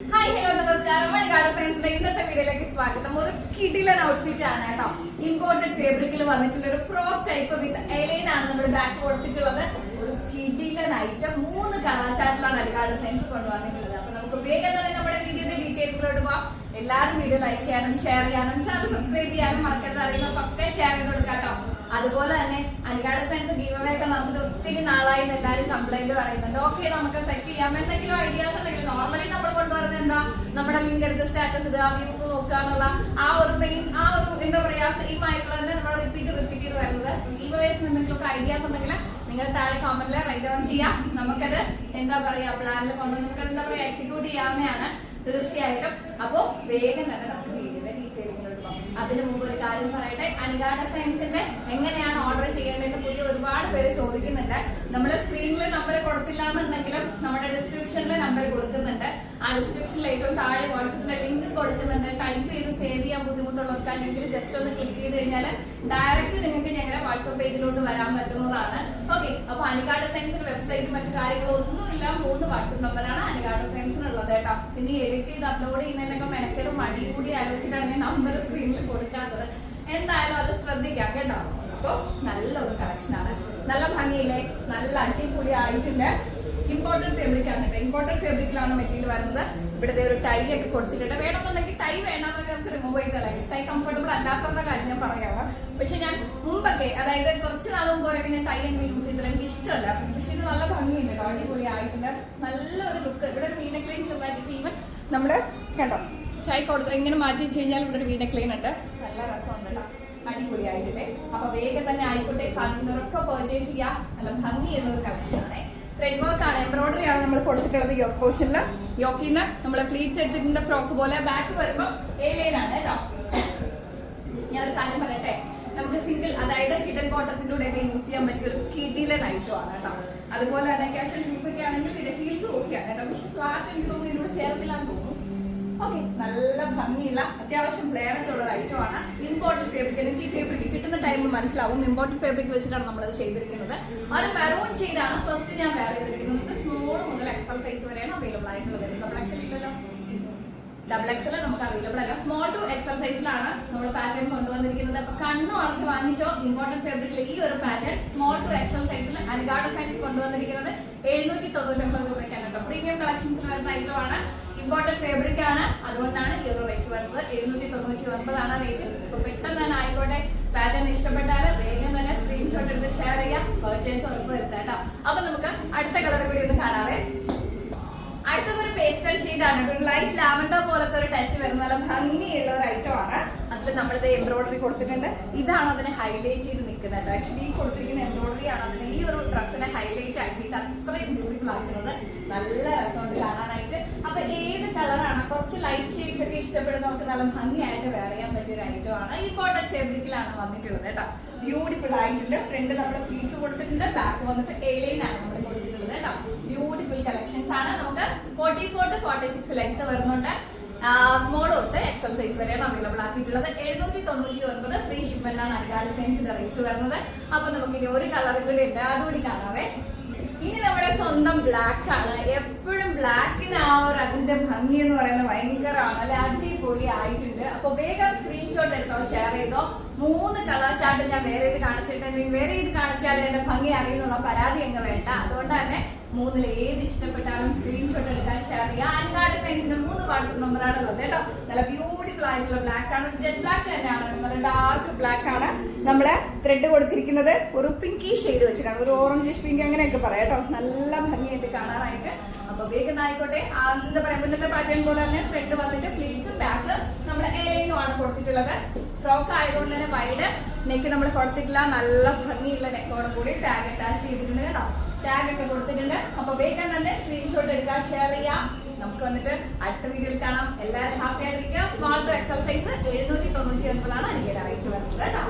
Hi hello നമസ്കാരം. മലയാള സയൻസിന്റെ ഇന്നത്തെ വീഡിയോയിലേക്ക് സ്വാഗതം. ഒരു കിടിലൻ ഔട്ട്ഫിറ്റ് ആണ് കേട്ടോ. ഇമ്പോർട്ടഡ് ഫാബ്രിക്കിൽ വന്നിട്ടുള്ള ഒരു ഫ്രോക്ക് ടൈപ്പ് വിത്ത് എലൈൻ ആണ് നമ്മൾ ബാക്ക് കൊടുത്തിട്ടുള്ളത്. ഒരു കിടിലൻ ഐറ്റം 3 കളർ ചാർട്ടിലാണ് മലയാള സയൻസ് കൊണ്ടുവന്നിട്ടുള്ളത്. അപ്പൊ നമുക്ക് വേഗം തന്നെ നമ്മുടെ വീഡിയോയുടെ ഡീറ്റെയിൽസിലോട്ട് പോവാം. എല്ലാവരും വീഡിയോ ലൈക്ക് ചെയ്യാനും ഷെയർ ചെയ്യാനും ചാനൽ സബ്സ്ക്രൈബ് ചെയ്യാനും മറക്കരുത്. അറിയുന്നവർക്കൊക്കെ ഷെയർ ചെയ്ത് കൊടുക്കാം കേട്ടോ. അതുപോലെ തന്നെ അനികാട് സയൻസ് ഗീവവേ ഒക്കെ നടന്നിട്ട് ഒത്തിരി നാളായി എല്ലാവരും കംപ്ലൈന്റ് പറയുന്നുണ്ട്. ഓക്കെ, നമുക്ക് സെറ്റ് ചെയ്യാം. എന്തെങ്കിലും ഐഡിയാസ് ഉണ്ടെങ്കിൽ നോർമലി നമ്മൾ കൊണ്ടുവരുന്നത് എന്താ, നമ്മുടെ ലിങ്ക് എടുത്ത് സ്റ്റാറ്റസ് ഇടുക, വ്യൂസ് നോക്കുക എന്നുള്ള ആ ഒരു മെയിൻ എന്താ പറയാ സെയിം ആയിട്ടുള്ള തന്നെ നമ്മൾ റിപ്പീറ്റ് ചെയ്ത് വരുന്നത്. ഗീവവേസ് എന്തെങ്കിലുമൊക്കെ ഐഡിയാസ് ഉണ്ടെങ്കിൽ നിങ്ങൾ താഴെ കമന്റിൽ റൈറ്റ് ഡൗൺ ചെയ്യാം. നമുക്കത് എന്താ പറയാ പ്ലാനിൽ കൊണ്ടുവന്ന് നമുക്കത് എന്താ പറയാ എക്സിക്യൂട്ട് ചെയ്യാവുന്നതാണ് തീർച്ചയായിട്ടും. അപ്പോ വേഗം തന്നെ നമുക്ക് വീഡിയോയുടെ ഡീറ്റെയിലിങ്ങിലോട്ട് പോകാം. അതിനു മുമ്പ് ഒരു കാര്യം പറയട്ടെ, അനികാട് സയൻസിന്റെ എങ്ങനെയാണ് ഓർഡർ ചെയ്യേണ്ടതെന്ന് പുതിയ ഒരുപാട് പേര് ചോദിക്കുന്നുണ്ട്. നമ്മൾ സ്ക്രീനിൽ നമ്പർ കൊടുത്തില്ല എന്നുണ്ടെങ്കിലും നമ്മുടെ ഡിസ്ക്രിപ്ഷനിൽ നമ്പർ കൊടുക്കുന്നുണ്ട്. ആ ഡിസ്ക്രിപ്ഷനിൽ ഏറ്റവും താഴെ വാട്സപ്പിന്റെ ലിങ്ക് കൊടുക്കുന്നുണ്ട്. ടൈപ്പ് ചെയ്ത് സേവ് ചെയ്യാൻ ബുദ്ധിമുട്ടുള്ളവർക്ക് ആ ലിങ്കിൽ ജസ്റ്റ് ഒന്ന് ക്ലിക്ക് ചെയ്ത് കഴിഞ്ഞാൽ ഡയറക്റ്റ് നിങ്ങൾക്ക് ഞങ്ങളുടെ വാട്സപ്പ് പേജിലോട്ട് വരാൻ പറ്റുന്നതാണ്. ഓക്കെ, അപ്പൊ അനികാട് സയൻസിന്റെ വെബ്സൈറ്റ് മറ്റു കാര്യങ്ങളൊന്നുമില്ല. 3 വാട്സപ്പ് നമ്പറാണ് അനികാട് സയൻസിനുള്ളത് കേട്ടോ. പിന്നെ എഡിറ്റ് ചെയ്ത് അപ്ലോഡ് ചെയ്യുന്നതിനൊക്കെ മെനക്കെടും മടിയും കൂടി ആലോചിച്ചിട്ടാണ് ഞാൻ നമ്പർ സ്ക്രീനിൽ കൊടുക്കാത്തത്. എന്തായാലും അത് ശ്രദ്ധിക്കാം കേട്ടോ. അപ്പൊ നല്ലൊരു കളക്ഷൻ ആണ്. നല്ല ഭംഗിയില്ലേ, നല്ല അടിപൊളി ആയിട്ടുണ്ട്. ഇമ്പോർട്ടന്റ് ഫാബ്രിക് ആണ് കേട്ടോ. ഇമ്പോർട്ടന്റ് ഫാബ്രിക്കിലാണ് മെറ്റീരിയൽ വരുന്നത്. ഇവിടുത്തെ ഒരു ടൈ ഒക്കെ കൊടുത്തിട്ടുണ്ട്. വേണമെന്നുണ്ടെങ്കിൽ ടൈ വേണമെന്നൊക്കെ നമുക്ക് റിമൂവ് ചെയ്ത് കളയാം. ടൈ കംഫർട്ടബിൾ അല്ലാത്തവരുടെ കാര്യം ഞാൻ പറയാം. പക്ഷെ ഞാൻ മുമ്പൊക്കെ, അതായത് കുറച്ച് നാൾ മുമ്പൊക്കെ ഞാൻ ടൈ അങ്ങനെ യൂസ് ചെയ്തില്ല, എനിക്ക് ഇഷ്ടമല്ല. പക്ഷെ ഇത് നല്ല ഭംഗിയുണ്ട് കേട്ടോ, അടിപൊളി ആയിട്ടുണ്ട്. നല്ലൊരു ലുക്ക്. ഇവിടെ വീനക്ലൈൻ ചെറുതായിട്ട് ഈവൻ നമ്മുടെ കണ്ടോ ടൈ കൊടുത്ത് ഇങ്ങനെ മാറ്റി വെച്ച് കഴിഞ്ഞാൽ ഇവിടെ ഒരു വീനക്ലൈൻ ഉണ്ട്. നല്ല രസമുണ്ട് കേട്ടോ, അടിപൊളിയായിട്ടില്ലേ. അപ്പൊ വേഗം തന്നെ ആയിക്കോട്ടെ, സാധിക്കുന്നവരൊക്കെ പർച്ചേസ് ചെയ്യാം. നല്ല ഭംഗിയുള്ള ഒരു കളക്ഷൻ ആണ്. ത്രെഡ് വർക്ക് ആണ്, എംബ്രോയിഡറി ആണ് നമ്മൾ കൊടുത്തിട്ടുള്ളത്. യോക്ക് പോർഷനിൽ യോക്കിന്ന് നമ്മൾ ഫ്ലീറ്റ്സ് എടുത്തിട്ടുണ്ട് ഫ്രോക്ക് പോലെ. ബാക്ക് വരുമ്പോൾ ഏലയിലാണ് കേട്ടോ. ഞാൻ ഒരു കാര്യം പറയട്ടെ, നമുക്ക് സിംഗിൾ അതായത് ഹിഡൻ ബോട്ടത്തിന്റെ കൂടെ ഒക്കെ യൂസ് ചെയ്യാൻ പറ്റിയ ഒരു കിടിലൻ ഐറ്റം ആണ് കേട്ടോ. അതുപോലെ തന്നെ കാഷ്വൽ ഷൂസ് ഒക്കെ ആണെങ്കിൽ ഇത് ഹീൽസ് ഓക്കെയാണ് കേട്ടോ. പക്ഷെ ഫ്ലാറ്റ് എനിക്ക് തോന്നുന്നു ഇതിനോട് ചേർത്തില്ലാന്ന് തോന്നുന്നു. ഓക്കെ, നല്ല ഭംഗിയുള്ള അത്യാവശ്യം ഫ്ലെയർ ഒക്കെ ഉള്ള ഒരു ഐറ്റം ആണ്. ഇമ്പോർട്ടന്റ് ഫാബ്രിക്, എനിക്ക് ഈ ഫാബ്രിക് കിട്ടുന്ന ടൈമിൽ മനസ്സിലാവും. ഇമ്പോർട്ടന്റ് ഫാബ്രിക് വെച്ചിട്ടാണ് നമ്മളത് ചെയ്തിരിക്കുന്നത്. അത് മെറൂൺ ഷെയ്ഡാണ് ഫസ്റ്റ് ഞാൻ വെയർ ചെയ്തിരിക്കുന്നത്. നമുക്ക് സ്മോൾ മുതൽ എക്സൽ സൈസ് വരെയാണ് അവൈലബിൾ ആയിട്ടുള്ളത്. ഡബിൾ എക്സൽ ഇല്ലല്ലോ, ഡബിൾ എക്സൽ നമുക്ക് അവൈലബിൾ അല്ല. സ്മോൾ ടു എക്സൽ സൈസിലാണ് നമ്മൾ പാറ്റേൺ കൊണ്ടുവന്നിരിക്കുന്നത്. അപ്പൊ കണ്ണു അടച്ച് വാങ്ങിച്ചോ ഇമ്പോർട്ടന്റ് ഫാബ്രിക്കിൽ ഈ ഒരു പാറ്റേൺ സ്മോൾ ടു എക്സൽ സൈസിൽ അനികാട് സയൻസ് കൊണ്ടുവന്നിരിക്കുന്നത് 799 രൂപയ്ക്കാണ് കേട്ടോ. പ്രീമിയം കളക്ഷൻസിൽ വരുന്ന ഐറ്റം ആണ്. ഇമ്പോർട്ടന്റ് ഫാബ്രിക് ആണ്, അതുകൊണ്ടാണ് ഈ ഒരു റേറ്റ് വരുന്നത്. 799 റേറ്റ്. ഇപ്പൊ പെട്ടെന്ന് തന്നെ ആയിക്കോട്ടെ, പാറ്റേൺ ഇഷ്ടപ്പെട്ടാൽ വേഗം തന്നെ സ്ക്രീൻഷോട്ട് എടുത്ത് ഷെയർ ചെയ്യാം. പർച്ചേസ് ഉറപ്പ് വരുത്താം കേട്ടോ. അപ്പൊ നമുക്ക് അടുത്ത കളർ കൂടി ഒന്ന് കാണാവേ. അടുത്തൊരു പേസ്റ്റൽ ഷെയ്ഡ് ആണ്, ഒരു ലൈറ്റ് ലാവൻഡർ പോലത്തെ ഒരു ടച്ച് വരുന്ന നല്ല ഭംഗിയുള്ള ഒരു ഐറ്റം ആണ്. അതിൽ നമ്മളിത് എംബ്രോയിഡറി കൊടുത്തിട്ടുണ്ട്. ഇതാണ് അതിനെ ഹൈലൈറ്റ് ചെയ്ത് നിൽക്കുന്നത്. ആക്ച്വലി ഈ കൊടുത്തിരിക്കുന്ന എംബ്രോയിഡറി ആണ് അതിന് ഈ ഒരു ഡ്രസ്സിനെ ഹൈലൈറ്റ് ആക്കിയിട്ട് അത്രയും ബ്യൂട്ടിഫുൾ ആക്കുന്നത്. നല്ല രസമുണ്ട് കാണാനായിട്ട്. അപ്പൊ ഏത് കളറാണ്, കുറച്ച് ലൈറ്റ് ഷെയ്ഡ്സ് ഒക്കെ ഇഷ്ടപ്പെടുന്നവർക്ക് നല്ല ഭംഗിയായിട്ട് വെയർ ചെയ്യാൻ പറ്റിയ ഒരു ഐറ്റം ആണ്. ഇമ്പോർട്ടന്റ് ഫാബ്രിക്കിലാണ് വന്നിട്ടുള്ളത് കേട്ടോ. ബ്യൂട്ടിഫുൾ ആയിട്ടുണ്ട്. ഫ്രണ്ട് നമ്മൾ ഫ്ലീറ്റ്സ് കൊടുത്തിട്ടുണ്ട്. ബാക്ക് വന്നിട്ട് എലൈൻ ആണ് നമ്മൾ കൊടുത്തിട്ടുള്ളത് കേട്ടോ. ബ്യൂട്ടിഫുൾ കളക്ഷൻസ് ആണ്. നമുക്ക് 44 to 46 ലെങ്ത് വരുന്നുണ്ട്. സ്മോൾ തൊട്ട് എക്സൽ സൈസ് വരെയാണ് അവൈലബിൾ ആക്കിയിട്ടുള്ളത്. 799 ഫ്രീ ഷിപ്മെന്റ് ആണ് അനികാട് സയൻസിന്റെ റേറ്റ് വരുന്നത്. അപ്പൊ നമുക്ക് ഇനി ഒരു കളറും കൂടി ഉണ്ട്, അതുകൂടി കാണാവേ. ഇനി നമ്മുടെ സ്വന്തം ബ്ലാക്ക് ആണ്. എപ്പോഴും ബ്ലാക്കിന് ആ ഒരു അതിന്റെ ഭംഗി എന്ന് പറയുന്നത് ഭയങ്കരമാണ്, അല്ലെ? അടിപൊളി ആയിട്ടുണ്ട്. അപ്പൊ വേഗം സ്ക്രീൻഷോട്ട് എടുത്തോ, ഷെയർ ചെയ്തോ. 3 കളർ ചാർട്ട് ഞാൻ വേറെ ഇത് കാണിച്ചിട്ടുണ്ടെങ്കിൽ വേറെ ഇത് കാണിച്ചാൽ എന്റെ ഭംഗി അറിയുന്നുള്ള പരാതി അങ്ങ് വേണ്ട. അതുകൊണ്ട് തന്നെ 3-ൽ ഏത് ഇഷ്ടപ്പെട്ടാലും സ്ക്രീൻഷോട്ട് എടുക്കാൻ ഷെയർ ചെയ്യാം. അനികാട് സയൻസിന്റെ 3 വാട്സപ്പ് നമ്പറാണ് ഉള്ളത് കേട്ടോ. നല്ല ബ്യൂട്ടിഫുൾ ആയിട്ടുള്ള ബ്ലാക്ക് ആണ്. ജെറ്റ് ബ്ലാക്ക് തന്നെയാണ്, നല്ല ഡാർക്ക് ബ്ലാക്ക് ആണ്. നമ്മള് ത്രെഡ് കൊടുത്തിരിക്കുന്നത് ഒരു പിങ്കി ഷെയ്ഡ് വെച്ചിട്ടാണ്, ഒരു ഓറഞ്ച് പിങ്ക് അങ്ങനെയൊക്കെ പറയാം കേട്ടോ. നല്ല ഭംഗിയായിട്ട് കാണാനായിട്ട്. അപ്പൊ വേഗം ആയിക്കോട്ടെ. എന്താ പറയാ, മുന്നത്തെ പാറ്റേൺ പോലെ തന്നെ ഫ്രണ്ട് വന്നിട്ട് ഫ്ലീറ്റ്സും ബാക്ക് നമ്മൾ എലൈനും ആണ് കൊടുത്തിട്ടുള്ളത്. ഫ്രോക്ക് ആയതുകൊണ്ട് തന്നെ വൈഡ് നെക്ക് നമ്മൾ കൊടുത്തിട്ടില്ല. നല്ല ഭംഗിയുള്ള നെക്കോടെ കൂടി ടാഗ് അറ്റാച്ച് ചെയ്തിട്ടുണ്ട് കേട്ടോ. ടാഗ് ഒക്കെ കൊടുത്തിട്ടുണ്ട്. അപ്പൊ വേഗം തന്നെ സ്ക്രീൻഷോട്ട് എടുക്കാൻ ഷെയർ ചെയ്യാം. നമുക്ക് വന്നിട്ട് അടുത്ത വീഡിയോയിൽ കാണാം. എല്ലാവരും ഹാപ്പി ആയിട്ടിരിക്കുക. സ്മോൾ ടു എക്സൽ സൈസ് 799 എനിക്ക് റേറ്റ് വരുന്നത് കേട്ടോ.